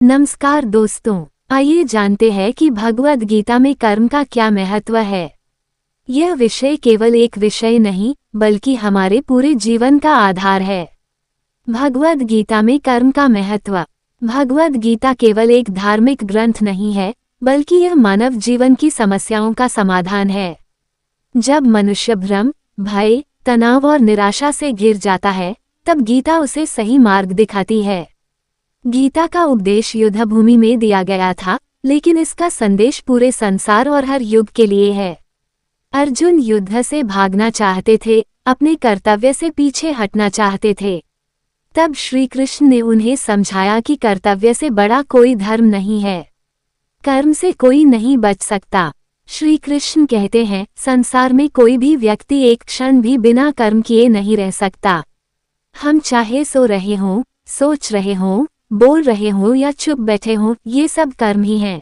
नमस्कार दोस्तों, आइए जानते हैं कि भगवद गीता में कर्म का क्या महत्व है। यह विषय केवल एक विषय नहीं, बल्कि हमारे पूरे जीवन का आधार है। भगवद गीता में कर्म का महत्व। भगवद गीता केवल एक धार्मिक ग्रंथ नहीं है, बल्कि यह मानव जीवन की समस्याओं का समाधान है। जब मनुष्य भ्रम, भय, तनाव और निराशा से घिर जाता है, तब गीता उसे सही मार्ग दिखाती है। गीता का उपदेश युद्ध भूमि में दिया गया था, लेकिन इसका संदेश पूरे संसार और हर युग के लिए है। अर्जुन युद्ध से भागना चाहते थे, अपने कर्तव्य से पीछे हटना चाहते थे। तब श्री कृष्ण ने उन्हें समझाया कि कर्तव्य से बड़ा कोई धर्म नहीं है। कर्म से कोई नहीं बच सकता। श्री कृष्ण कहते हैं, संसार में कोई भी व्यक्ति एक क्षण भी बिना कर्म किए नहीं रह सकता। हम चाहे सो रहे हों, सोच रहे हों, बोल रहे हों या चुप बैठे हों, ये सब कर्म ही हैं।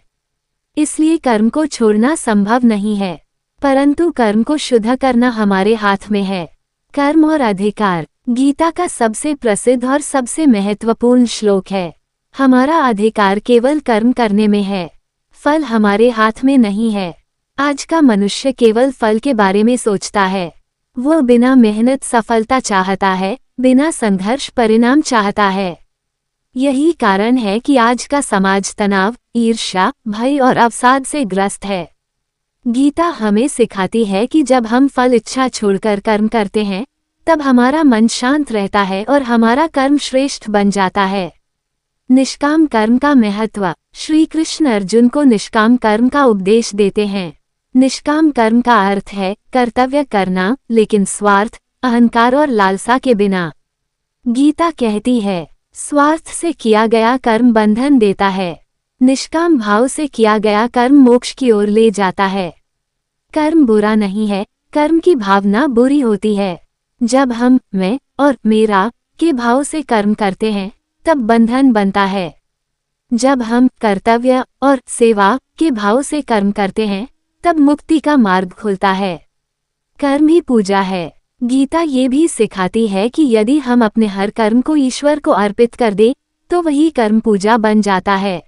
इसलिए कर्म को छोड़ना संभव नहीं है, परंतु कर्म को शुद्ध करना हमारे हाथ में है। कर्म और अधिकार गीता का सबसे प्रसिद्ध और सबसे महत्वपूर्ण श्लोक है। हमारा अधिकार केवल कर्म करने में है, फल हमारे हाथ में नहीं है। आज का मनुष्य केवल फल के बारे में सोचता है। वो बिना मेहनत सफलता चाहता है, बिना संघर्ष परिणाम चाहता है। यही कारण है कि आज का समाज तनाव, ईर्ष्या, भय और अवसाद से ग्रस्त है। गीता हमें सिखाती है कि जब हम फल इच्छा छोड़कर कर्म करते हैं, तब हमारा मन शांत रहता है और हमारा कर्म श्रेष्ठ बन जाता है। निष्काम कर्म का महत्व। श्री कृष्ण अर्जुन को निष्काम कर्म का उपदेश देते हैं। निष्काम कर्म का अर्थ है कर्तव्य करना, लेकिन स्वार्थ, अहंकार और लालसा के बिना। गीता कहती है, स्वार्थ से किया गया कर्म बंधन देता है, निष्काम भाव से किया गया कर्म मोक्ष की ओर ले जाता है। कर्म बुरा नहीं है, कर्म की भावना बुरी होती है। जब हम मैं और मेरा के भाव से कर्म करते हैं, तब बंधन बनता है। जब हम कर्तव्य और सेवा के भाव से कर्म करते हैं, तब मुक्ति का मार्ग खुलता है। कर्म ही पूजा है। गीता ये भी सिखाती है कि यदि हम अपने हर कर्म को ईश्वर को अर्पित कर दें, तो वही कर्म पूजा बन जाता है।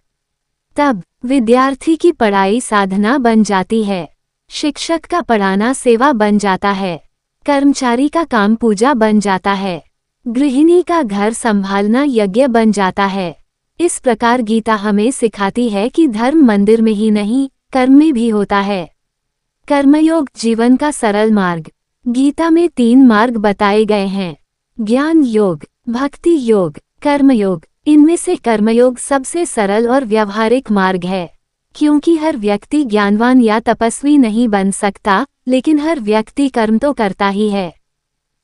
तब विद्यार्थी की पढ़ाई साधना बन जाती है, शिक्षक का पढ़ाना सेवा बन जाता है, कर्मचारी का काम पूजा बन जाता है, गृहिणी का घर संभालना यज्ञ बन जाता है। इस प्रकार गीता हमें सिखाती है कि धर्म मंदिर में ही नहीं, कर्म में भी होता है। कर्मयोग जीवन का सरल मार्ग। गीता में 3 मार्ग बताए गए हैं: ज्ञान योग, भक्ति योग, कर्मयोग। इनमें से कर्मयोग सबसे सरल और व्यवहारिक मार्ग है, क्योंकि हर व्यक्ति ज्ञानवान या तपस्वी नहीं बन सकता, लेकिन हर व्यक्ति कर्म तो करता ही है।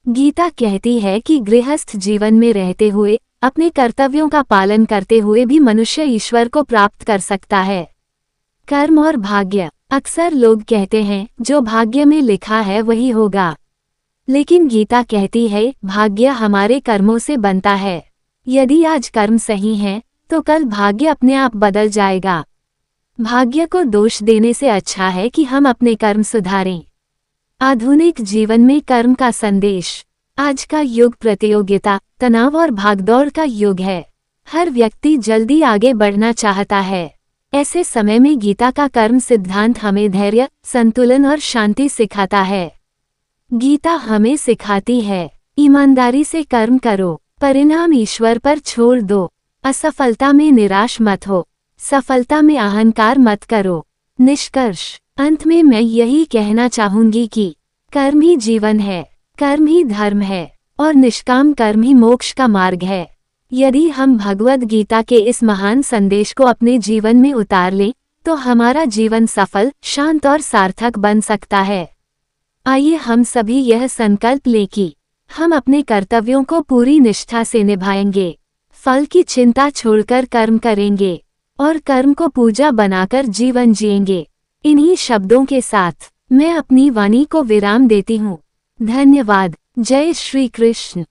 गीता कहती है कि गृहस्थ जीवन में रहते हुए, अपने कर्तव्यों का पालन करते हुए भी मनुष्य ईश्वर को प्राप्त कर सकता है। कर्म और भाग्य। अक्सर लोग कहते हैं, जो भाग्य में लिखा है वही होगा, लेकिन गीता कहती है, भाग्य हमारे कर्मों से बनता है। यदि आज कर्म सही हैं, तो कल भाग्य अपने आप बदल जाएगा। भाग्य को दोष देने से अच्छा है कि हम अपने कर्म सुधारें। आधुनिक जीवन में कर्म का संदेश। आज का युग प्रतियोगिता, तनाव और भागदौड़ का युग है। हर व्यक्ति जल्दी आगे बढ़ना चाहता है। ऐसे समय में गीता का कर्म सिद्धांत हमें धैर्य, संतुलन और शांति सिखाता है। गीता हमें सिखाती है, ईमानदारी से कर्म करो, परिणाम ईश्वर पर छोड़ दो। असफलता में निराश मत हो, सफलता में अहंकार मत करो। निष्कर्ष। अंत में मैं यही कहना चाहूंगी कि कर्म ही जीवन है, कर्म ही धर्म है, और निष्काम कर्म ही मोक्ष का मार्ग है। यदि हम भगवद गीता के इस महान संदेश को अपने जीवन में उतार लें, तो हमारा जीवन सफल, शांत और सार्थक बन सकता है। आइए हम सभी यह संकल्प लें कि हम अपने कर्तव्यों को पूरी निष्ठा से निभाएंगे, फल की चिंता छोड़कर कर्म करेंगे, और कर्म को पूजा बनाकर जीवन जिएंगे। इन्हीं शब्दों के साथ मैं अपनी वाणी को विराम देती हूँ। धन्यवाद। जय श्री कृष्ण।